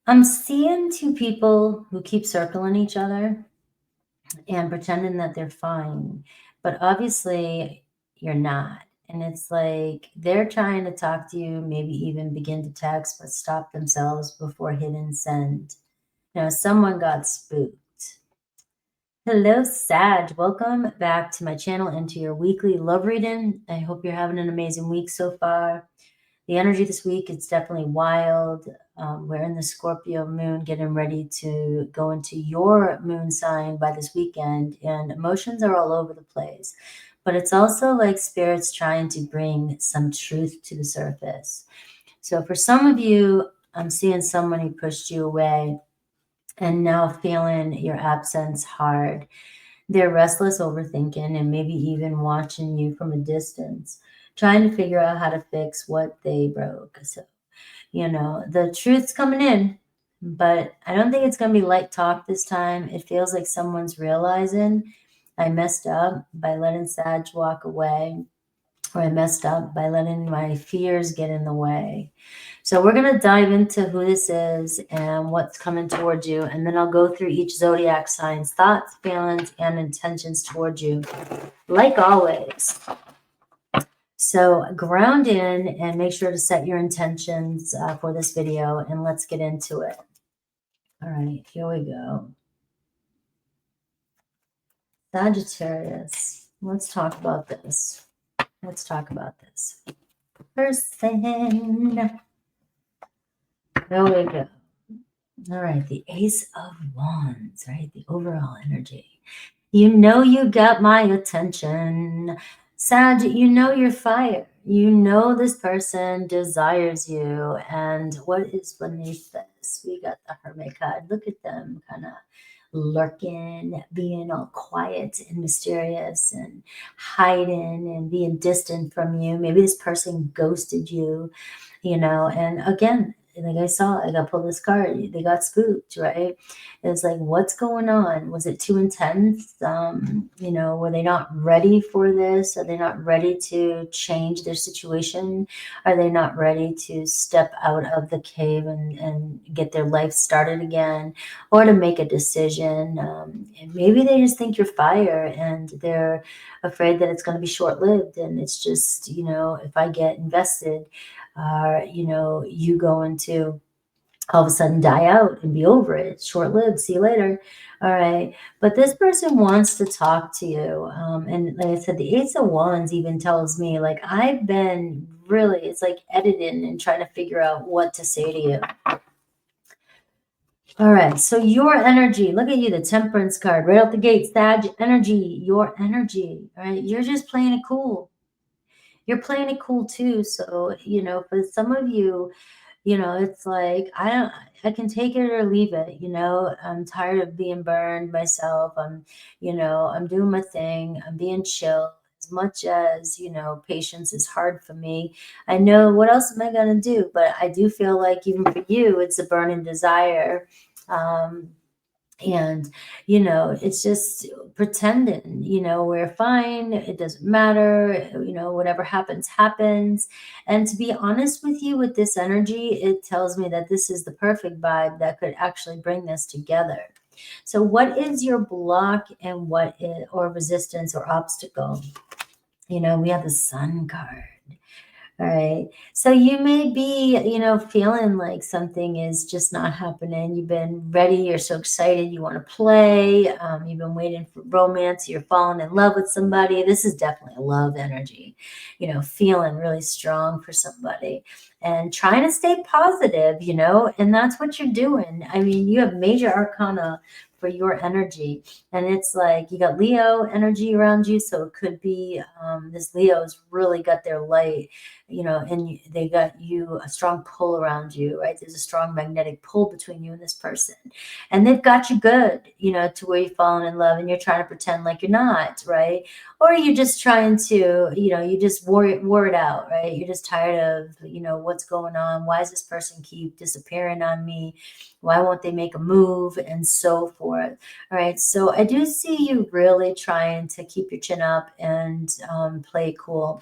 I'm seeing two people who keep circling each other and pretending that they're fine, but obviously you're not. And it's like they're trying to talk to you, maybe even begin to text, but stop themselves before hitting send. Someone got spooked. Hello, Sag. Welcome back to my channel and to your weekly love reading. I hope you're having an amazing week so far. The energy this week is definitely wild. We're in the Scorpio moon, getting ready to go into your moon sign by this weekend, and emotions are all over the place. But it's also like spirits trying to bring some truth to the surface. So for some of you, I'm seeing someone who pushed you away and now feeling your absence hard. They're restless, overthinking, and maybe even watching you from a distance, trying to figure out how to fix what they broke. So, the truth's coming in, but I don't think it's going to be light talk this time. It feels like someone's realizing I messed up by letting Sag walk away, or I messed up by letting my fears get in the way. So we're going to dive into who this is and what's coming towards you. And then I'll go through each zodiac sign's thoughts, feelings, and intentions towards you, like always. So ground in and make sure to set your intentions for this video, and let's get into it. All right, here we go. Sagittarius, let's talk about this. Let's talk about this. Person. There we go. All right, the Ace of Wands, right? The overall energy. You know you got my attention. Sag, you know you're fire. You know this person desires you. And what is beneath this? We got the Hermit card. Look at them kind of lurking, being all quiet and mysterious and hiding and being distant from you. Maybe this person ghosted you, and again, like I got pulled this card. They got spooked, right? It's like, what's going on? Was it too intense? Were they not ready for this? Are they not ready to change their situation? Are they not ready to step out of the cave and get their life started again, or to make a decision? And maybe they just think you're fire and they're afraid that it's going to be short-lived. And it's just, if I get invested, you going to all of a sudden die out and be over it. It's short-lived. See you later. All right. But this person wants to talk to you. And like I said, the Ace of Wands even tells me, like, I've been really, it's like editing and trying to figure out what to say to you. All right. So your energy, look at you, the Temperance card right out the gate. Sag energy, your energy. All right. You're just playing it cool. You're playing it cool too. So, for some of you, it's like, I can take it or leave it. I'm tired of being burned myself. I'm doing my thing. I'm being chill. As much as, patience is hard for me. I know, what else am I going to do? But I do feel like even for you, it's a burning desire. And it's just pretending, we're fine, it doesn't matter, whatever happens. And to be honest with you, with this energy, it tells me that this is the perfect vibe that could actually bring this together. So what is your block, and what is, or resistance or obstacle? We have the Sun card. All right. So you may be, feeling like something is just not happening. You've been ready. You're so excited. You want to play. You've been waiting for romance. You're falling in love with somebody. This is definitely a love energy, feeling really strong for somebody and trying to stay positive, and that's what you're doing. I mean, you have major arcana for your energy, and it's like you got Leo energy around you. So it could be this Leo's really got their light, and they got you a strong pull around you, right? There's a strong magnetic pull between you and this person, and they've got you good, to where you've fallen in love and you're trying to pretend like you're not, right? Or you're just trying to, you just wore it out, right? You're just tired of, what's going on. Why does this person keep disappearing on me? Why won't they make a move? And so forth. All right. So I do see you really trying to keep your chin up and play cool.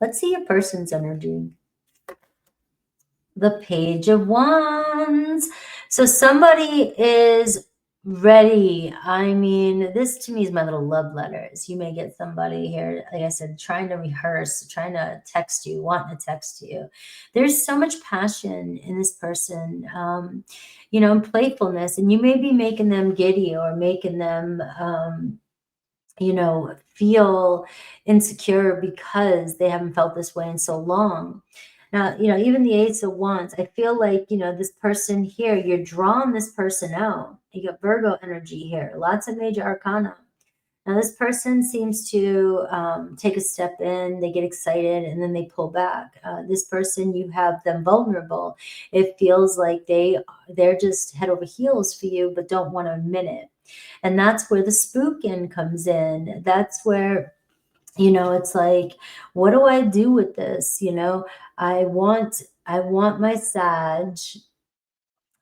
Let's see your person's energy. the Page of Wands. So somebody is ready. I mean, this to me is my little love letters. You may get somebody here, like I said, trying to rehearse, trying to text you, wanting to text you. There's so much passion in this person, you know, and playfulness. And you may be making them giddy or making them, you know, feel insecure because they haven't felt this way in so long. Now, you know, even the Ace of Wands, I feel like, you know, this person here, you're drawing this person out. You got Virgo energy here, lots of major arcana. Now, this person seems to take a step in, they get excited, and then they pull back. This person, you have them vulnerable. It feels like they're just head over heels for you, but don't want to admit it. And that's where the spooking comes in. That's where, you know, it's like, what do I do with this? You know, I want my Sag,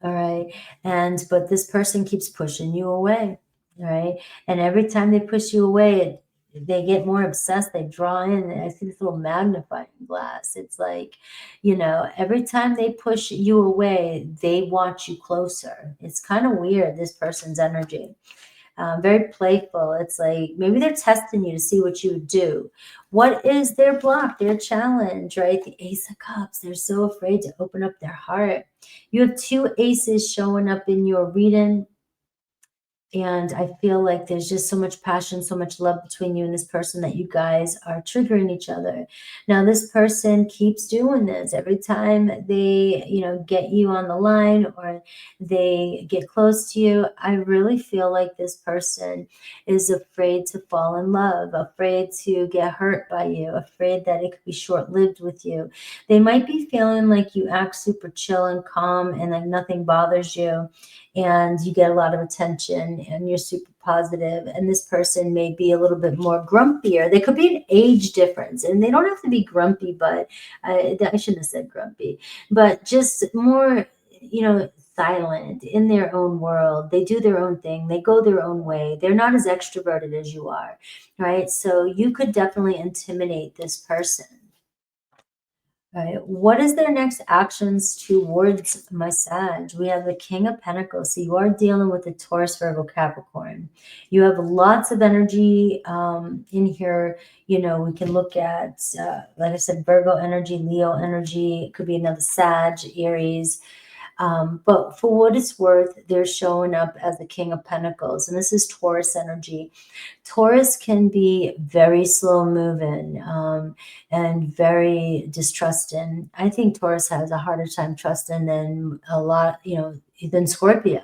all right, but this person keeps pushing you away, all right, and every time they push you away, they get more obsessed. They draw in. I see this little magnifying glass. It's like, you know, every time they push you away, they want you closer. It's kind of weird, this person's energy. Very playful. It's like maybe they're testing you to see what you would do. What is their block, their challenge, right? The Ace of Cups. They're so afraid to open up their heart. You have two aces showing up in your reading. And I feel like there's just so much passion, so much love between you and this person that you guys are triggering each other. Now, this person keeps doing this every time they, you know, get you on the line or they get close to you. I really feel like this person is afraid to fall in love, afraid to get hurt by you, afraid that it could be short-lived with you. They might be feeling like you act super chill and calm and like nothing bothers you, and you get a lot of attention and you're super positive, and this person may be a little bit more grumpier. There could be an age difference, and they don't have to be grumpy, but I shouldn't have said grumpy, but just more, you know, silent in their own world. They do their own thing. They go their own way. They're not as extroverted as you are, right? So you could definitely intimidate this person. Right. What is their next actions towards my Sag? We have the King of Pentacles. So you are dealing with the Taurus, Virgo, Capricorn. You have lots of energy in here. You know, we can look at, like I said, Virgo energy, Leo energy. It could be another Sag, Aries. But for what it's worth, they're showing up as the King of Pentacles. And this is Taurus energy. Taurus can be very slow moving and very distrusting. I think Taurus has a harder time trusting than a lot, you know, than Scorpio.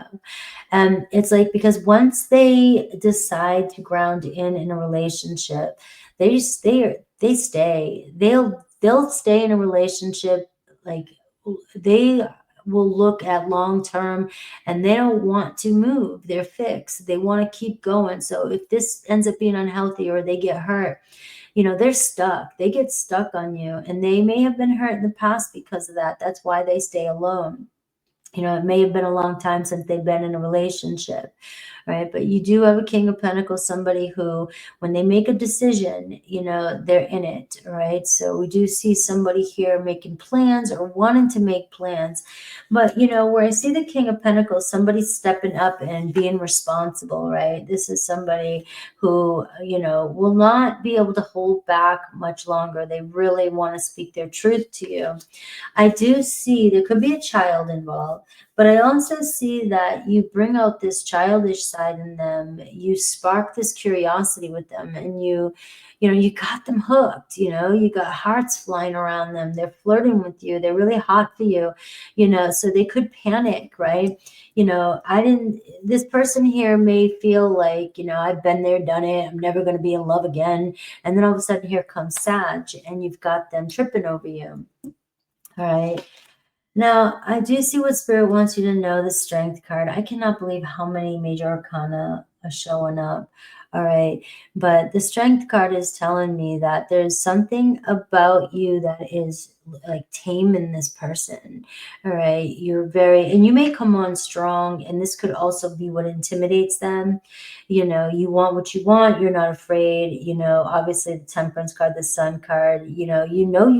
And it's like, because once they decide to ground in a relationship, they stay. They stay. They'll stay in a relationship. Like, they will look at long term, and they don't want to move. They're fixed. They want to keep going. So if this ends up being unhealthy or they get hurt, you know, they're stuck. They get stuck on you, and they may have been hurt in the past because of that. That's why they stay alone. You know, it may have been a long time since they've been in a relationship, right? But you do have a King of Pentacles, somebody who, when they make a decision, you know, they're in it, right? So we do see somebody here making plans or wanting to make plans. But, you know, where I see the King of Pentacles, somebody stepping up and being responsible, right? This is somebody who, you know, will not be able to hold back much longer. They really want to speak their truth to you. I do see there could be a child involved, but I also see that you bring out this childish side in them. You spark this curiosity with them, and you know, you got them hooked. You know, you got hearts flying around them. They're flirting with you. They're really hot for you, you know, so they could panic, right? You know, this person here may feel like, you know, I've been there, done it. I'm never going to be in love again. And then all of a sudden here comes Sag, and you've got them tripping over you. All right. Now, I do see what Spirit wants you to know, the Strength card. I cannot believe how many major arcana are showing up. All right. But the Strength card is telling me that there's something about you that is like taming this person. All right. You're very, and you may come on strong, and this could also be what intimidates them. You know, you want what you want. You're not afraid. You know, obviously the Temperance card, the Sun card, you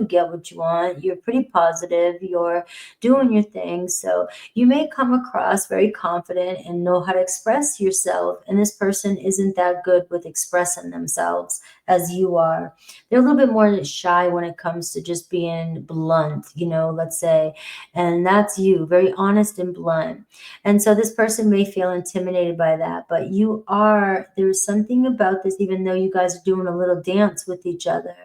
get what you want. You're pretty positive. You're doing your thing. So you may come across very confident and know how to express yourself. And this person isn't that good with expressing themselves as you are. They're a little bit more shy when it comes to just being blunt, let's say. And that's you, very honest and blunt. And so this person may feel intimidated by that, but there's something about this, even though you guys are doing a little dance with each other.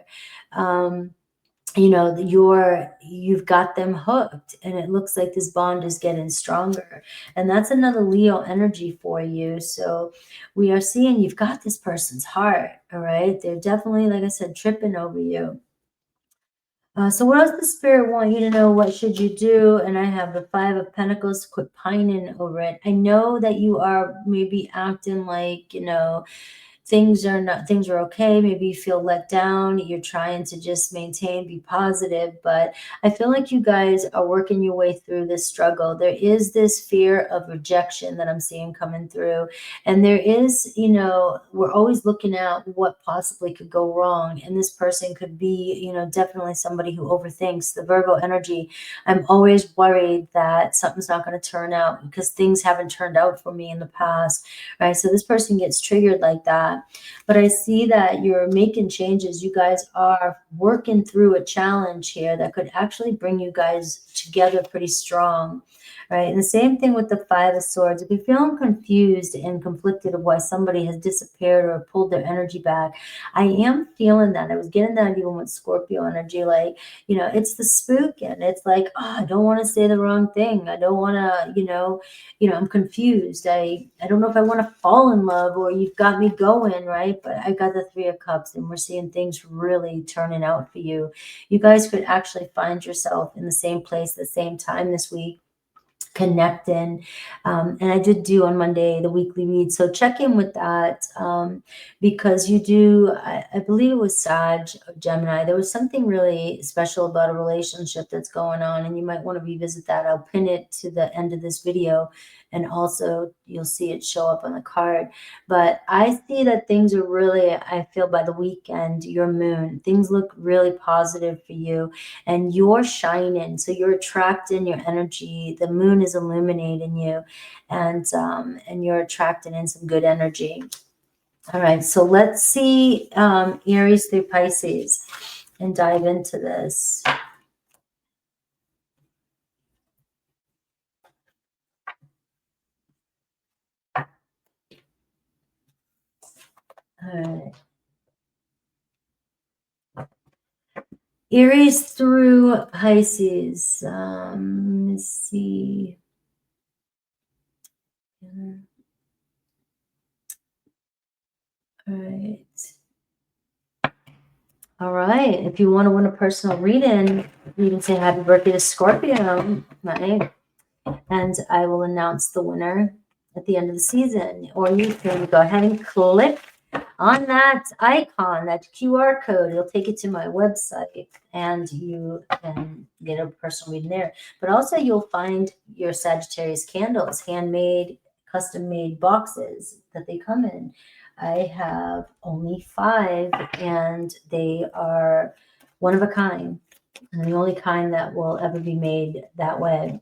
You've got them hooked, and it looks like this bond is getting stronger. And that's another Leo energy for you. So we are seeing you've got this person's heart. All right. They're definitely, like I said, tripping over you. So what else the Spirit want you to know? What should you do? And I have the Five of Pentacles. Quit pining over it. I know that you are maybe acting like, things are okay. Maybe you feel let down. You're trying to just maintain, be positive, but I feel like you guys are working your way through this struggle. There is this fear of rejection that I'm seeing coming through. And there is, we're always looking at what possibly could go wrong. And this person could be, definitely somebody who overthinks. The Virgo energy, I'm always worried that something's not going to turn out because things haven't turned out for me in the past, right? So this person gets triggered like that. But I see that you're making changes. You guys are working through a challenge here that could actually bring you guys together pretty strong, right? And the same thing with the Five of Swords. If you're feeling confused and conflicted of why somebody has disappeared or pulled their energy back, I am feeling that. I was getting that even with Scorpio energy, like, it's the spook, and it's like, oh, I don't want to say the wrong thing. I don't want to, I'm confused. I don't know if I want to fall in love, or you've got me going, right? But I got the Three of Cups, and we're seeing things really turning out for you. You guys could actually find yourself in the same place at the same time this week, connecting. And I did do on Monday the weekly read, so check in with that, because you do, I believe it was Sag or Gemini, there was something really special about a relationship that's going on, and you might want to revisit that. I'll pin it to the end of this video, and also you'll see it show up on the card. But I see that things are really, I feel by the weekend, your moon, things look really positive for you, and you're shining. So you're attracting your energy. The moon is illuminating you, and you're attracting in some good energy. All right, so let's see Aries through Pisces and dive into this. All right. Aries through Pisces. Let's see. All right. All right. If you want to win a personal reading, you can say happy birthday to Scorpio, right? And I will announce the winner at the end of the season. Or you can go ahead and click on that icon, that QR code. It'll take you to my website, and you can get a personal reading there. But also you'll find your Sagittarius candles, handmade, custom-made boxes that they come in. I have only 5, and they are one of a kind, and the only kind that will ever be made that way.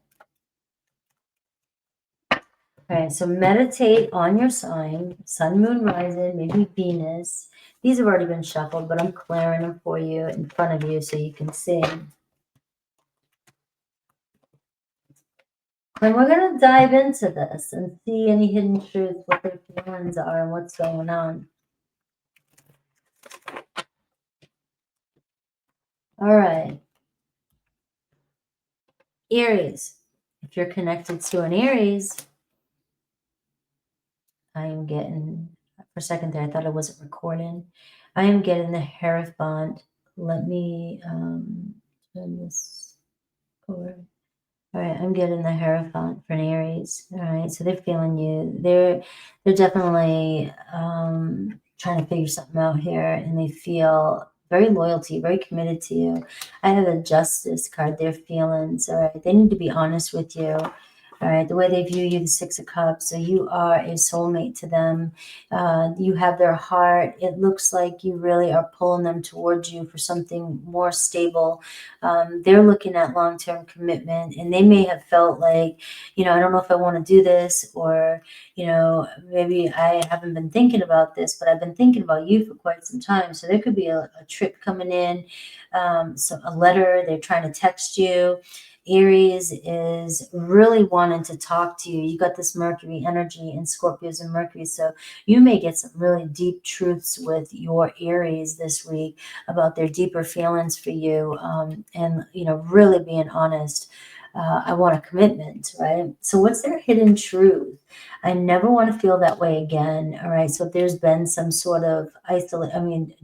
All right, so meditate on your sign, sun, moon, rising, maybe Venus. These have already been shuffled, but I'm clearing them for you in front of you so you can see. And we're going to dive into this and see any hidden truths, what their feelings are, and what's going on. All right. Aries. If you're connected to an Aries, I am getting, for a second there, I thought I wasn't recording. I am getting the Hierophant. Let me turn this over. All right, I'm getting the Hierophant for an Aries. All right, so they're feeling you. They're definitely trying to figure something out here, and they feel very loyal to you, very committed to you. I have a Justice card, their feelings, all right? They need to be honest with you. All right, the way they view you, the Six of Cups. So you are a soulmate to them. You have their heart. It looks like you really are pulling them towards you for something more stable. They're looking at long-term commitment, and they may have felt like, I don't know if I want to do this, or, maybe I haven't been thinking about this, but I've been thinking about you for quite some time. So there could be a trip coming in, so a letter, they're trying to text you. Aries is really wanting to talk to you. You got this Mercury energy in Scorpios and Mercury. So you may get some really deep truths with your Aries this week about their deeper feelings for you, and, really being honest. I want a commitment, right? So what's their hidden truth? I never want to feel that way again. All right. So if there's been some sort of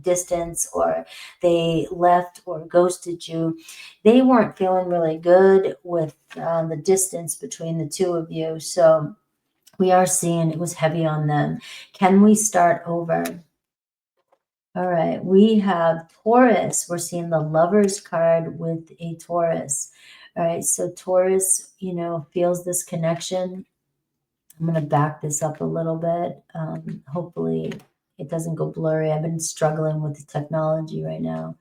distance, or they left or ghosted you, they weren't feeling really good with the distance between the two of you. So we are seeing it was heavy on them. Can we start over? All right, we have Taurus. We're seeing the Lovers card with a Taurus. All right, so Taurus, feels this connection. I'm going to back this up a little bit. Hopefully it doesn't go blurry. I've been struggling with the technology right now.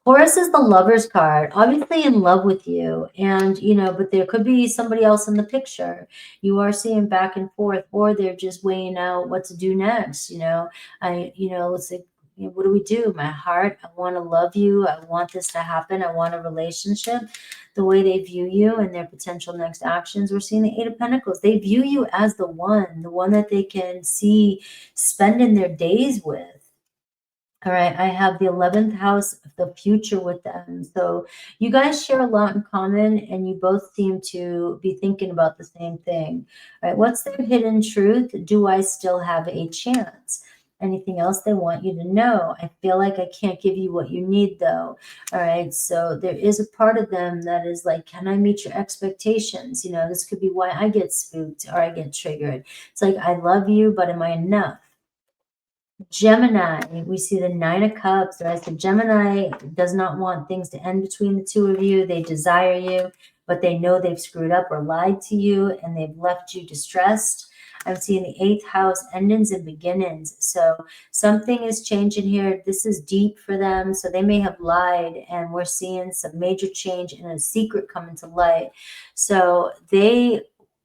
Taurus is the Lovers card, obviously in love with you, and but there could be somebody else in the picture. You are seeing back and forth, or they're just weighing out what to do next. It's like, what do we do? My heart, I want to love you. I want this to happen. I want a relationship. The way they view you and their potential next actions, we're seeing the Eight of Pentacles. They view you as the one that they can see spending their days with. All right, I have the 11th house, the future with them. So you guys share a lot in common, and you both seem to be thinking about the same thing. All right, what's their hidden truth? Do I still have a chance? Anything else they want you to know? I feel like I can't give you what you need, though. All right, so there is a part of them that is like, can I meet your expectations? This could be why I get spooked or I get triggered. It's like, I love you, but am I enough? Gemini, we see the Nine of Cups, right? So Gemini does not want things to end between the two of you. They desire you, but they know they've screwed up or lied to you, and they've left you distressed. I'm seeing the 8th house, endings and beginnings. So something is changing here. This is deep for them. So they may have lied, and we're seeing some major change and a secret coming to light. So they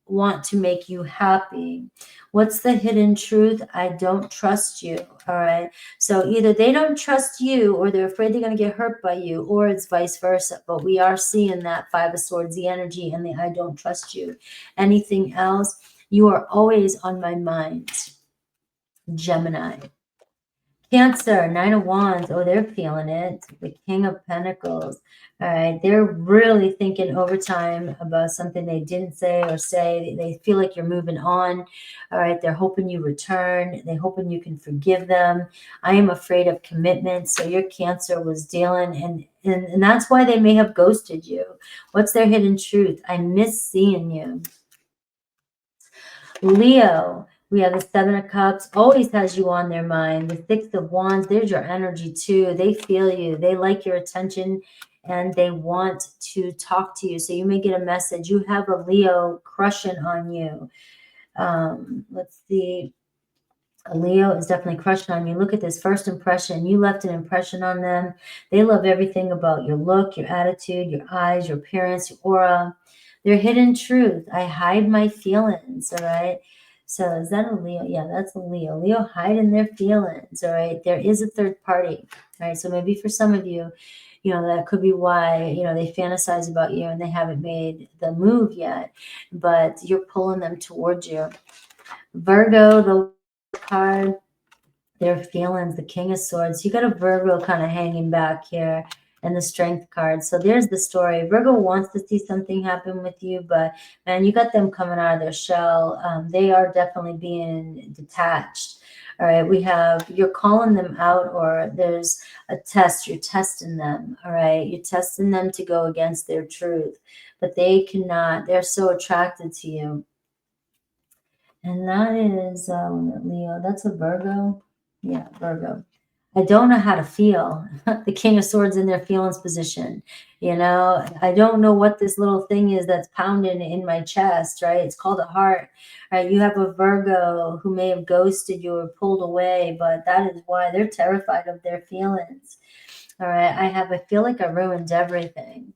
want to make you happy. What's the hidden truth? I don't trust you. All right. So either they don't trust you, or they're afraid they're going to get hurt by you, or it's vice versa. But we are seeing that Five of Swords, the energy, and the I don't trust you. Anything else? You are always on my mind. Gemini. Cancer, Nine of Wands. Oh, they're feeling it. The King of Pentacles. All right. They're really thinking overtime about something they didn't say or say. They feel like you're moving on. All right. They're hoping you return. They're hoping you can forgive them. I am afraid of commitment. So your Cancer was dealing, and that's why they may have ghosted you. What's their hidden truth? I miss seeing you. Leo, we have the Seven of Cups, always has you on their mind. The Six of Wands, there's your energy too. They feel you. They like your attention, and they want to talk to you. So you may get a message. You have a Leo crushing on you. Let's see. A Leo is definitely crushing on you. Look at this first impression. You left an impression on them. They love everything about your look, your attitude, your eyes, your appearance, your aura. Their hidden truth. I hide my feelings. All right. So is that a Leo? Yeah, that's a Leo. Leo hiding their feelings. All right. There is a third party. All right. So maybe for some of you, that could be why, they fantasize about you and they haven't made the move yet, but you're pulling them towards you. Virgo, the card, their feelings, the King of Swords. You got a Virgo kind of hanging back here, and the Strength card. So there's the story. Virgo wants to see something happen with you, but man, you got them coming out of their shell. They are definitely being detached. All right, we have, you're calling them out, or there's a test. You're testing them. All right, you're testing them to go against their truth, but they cannot. They're so attracted to you. And that is Leo. That's a Virgo. Yeah, Virgo. I don't know how to feel. The King of Swords in their feelings position. You know, I don't know what this little thing is that's pounding in my chest, right? It's called a heart, right? You have a Virgo who may have ghosted you or pulled away, but that is why they're terrified of their feelings. All right. I feel like I ruined everything.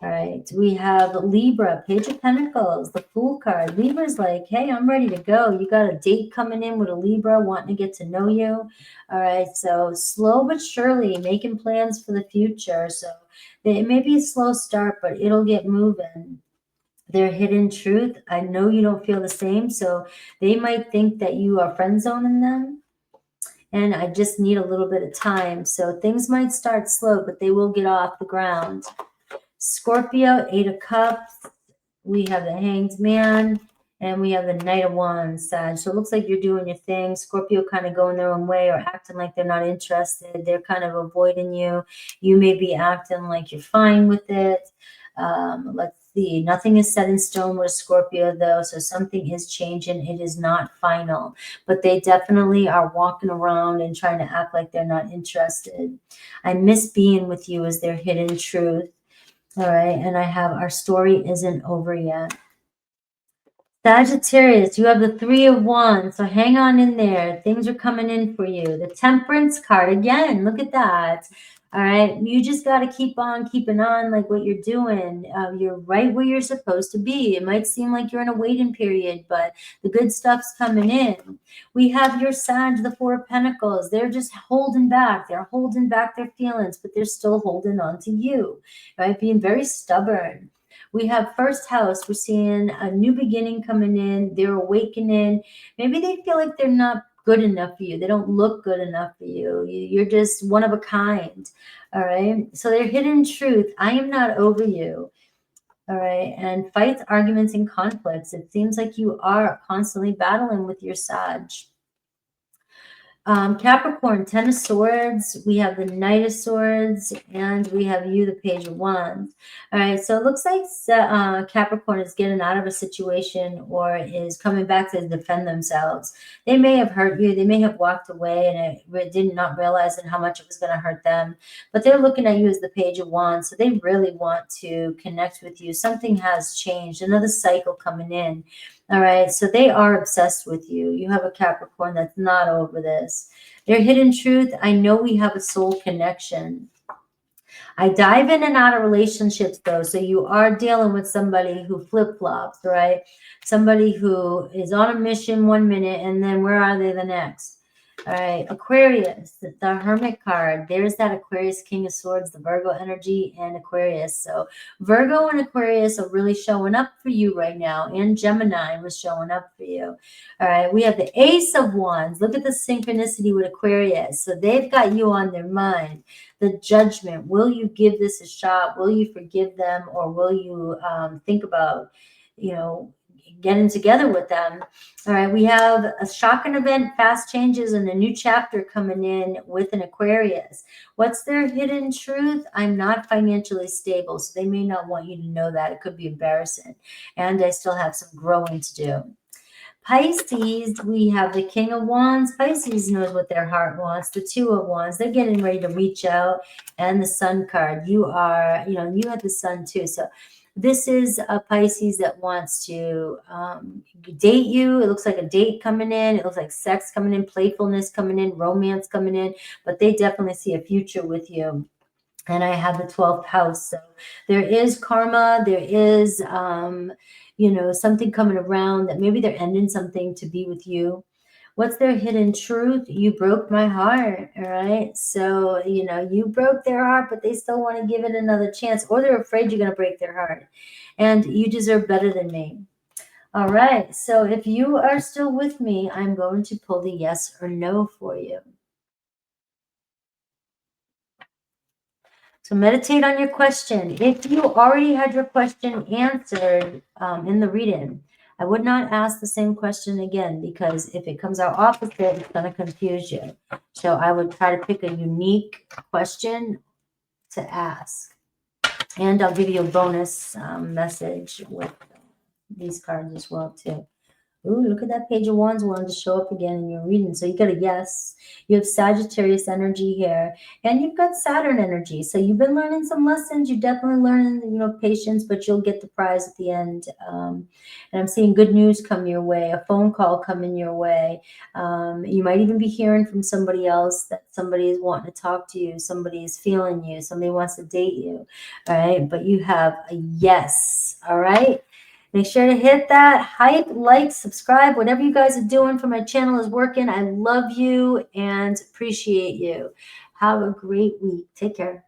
All right, we have Libra, Page of Pentacles, the Fool card. Libra's like, hey, I'm ready to go. You got a date coming in with a Libra wanting to get to know you. All right, so slow but surely making plans for the future. So it may be a slow start, but it'll get moving. Their hidden truth, I know you don't feel the same, so they might think that you are friend zoning them. And I just need a little bit of time. So things might start slow, but they will get off the ground. Scorpio, 8 of Cups. We have the Hanged Man, and we have the Knight of Wands, Sag. So it looks like you're doing your thing. Scorpio kind of going their own way or acting like they're not interested. They're kind of avoiding you. You may be acting like you're fine with it. Let's see. Nothing is set in stone with Scorpio, though, so something is changing. It is not final, but they definitely are walking around and trying to act like they're not interested. I miss being with you is their hidden truth. All right, and I have our story isn't over yet. Sagittarius, you have the 3 of Wands, so hang on in there. Things are coming in for you. The Temperance card, again, look at that. All right, you just got to keep on keeping on like what you're doing. You're right where you're supposed to be. It might seem like you're in a waiting period, but the good stuff's coming in. We have your Sag, the 4 of Pentacles. They're just holding back. They're holding back their feelings, but they're still holding on to you, right? Being very stubborn. We have first house. We're seeing a new beginning coming in. They're awakening. Maybe they feel like they're not good enough for you. They don't look good enough for you. You're just one of a kind. All right. So their hidden truth. I am not over you. All right. And fights, arguments, and conflicts. It seems like you are constantly battling with your Sag. Capricorn, 10 of Swords. We have the Knight of Swords, and we have you, the Page of Wands. All right, so it looks like Capricorn is getting out of a situation or is coming back to defend themselves. They may have hurt you. They may have walked away and it did not realize how much it was going to hurt them. But they're looking at you as the Page of Wands, so they really want to connect with you. Something has changed, another cycle coming in. All right, so they are obsessed with you. You have a Capricorn that's not over this. Their hidden truth, I know we have a soul connection. I dive in and out of relationships, though, so you are dealing with somebody who flip-flops, right? Somebody who is on a mission 1 minute, and then where are they the next? All right, Aquarius, the Hermit card. There's that Aquarius, King of Swords, the Virgo energy, and Aquarius. So Virgo and Aquarius are really showing up for you right now, and Gemini was showing up for you. All right, we have the Ace of Wands. Look at the synchronicity with Aquarius. So they've got you on their mind. The Judgment. Will you give this a shot? Will you forgive them, or will you think about, getting together with them? All right, we have a shocking event, fast changes, and a new chapter coming in with an Aquarius. What's their hidden truth? I'm not financially stable, so they may not want you to know that. It could be embarrassing, and I still have some growing to do. Pisces, we have the King of Wands. Pisces knows what their heart wants. The 2 of Wands, they're getting ready to reach out. And the Sun card, you are, you have the Sun too. So this is a Pisces that wants to date you. It looks like a date coming in. It looks like sex coming in, playfulness coming in, romance coming in. But they definitely see a future with you. And I have the 12th house. So there is karma. There is, something coming around that maybe they're ending something to be with you. What's their hidden truth? You broke my heart. All right. So, you broke their heart, but they still want to give it another chance, or they're afraid you're going to break their heart. And you deserve better than me. All right. So if you are still with me, I'm going to pull the yes or no for you. So meditate on your question. If you already had your question answered in the reading, I would not ask the same question again, because if it comes out opposite, it's going to confuse you. So I would try to pick a unique question to ask. And I'll give you a bonus message with these cards as well, too. Ooh, look at that Page of Wands wanted to show up again in your reading. So you got a yes. You have Sagittarius energy here, and you've got Saturn energy. So you've been learning some lessons. You're definitely learning, patience, but you'll get the prize at the end. And I'm seeing good news come your way, a phone call coming your way. You might even be hearing from somebody else that somebody is wanting to talk to you. Somebody is feeling you. Somebody wants to date you. All right. But you have a yes. All right. Make sure to hit that hype, like, subscribe. Whatever you guys are doing for my channel is working. I love you and appreciate you. Have a great week. Take care.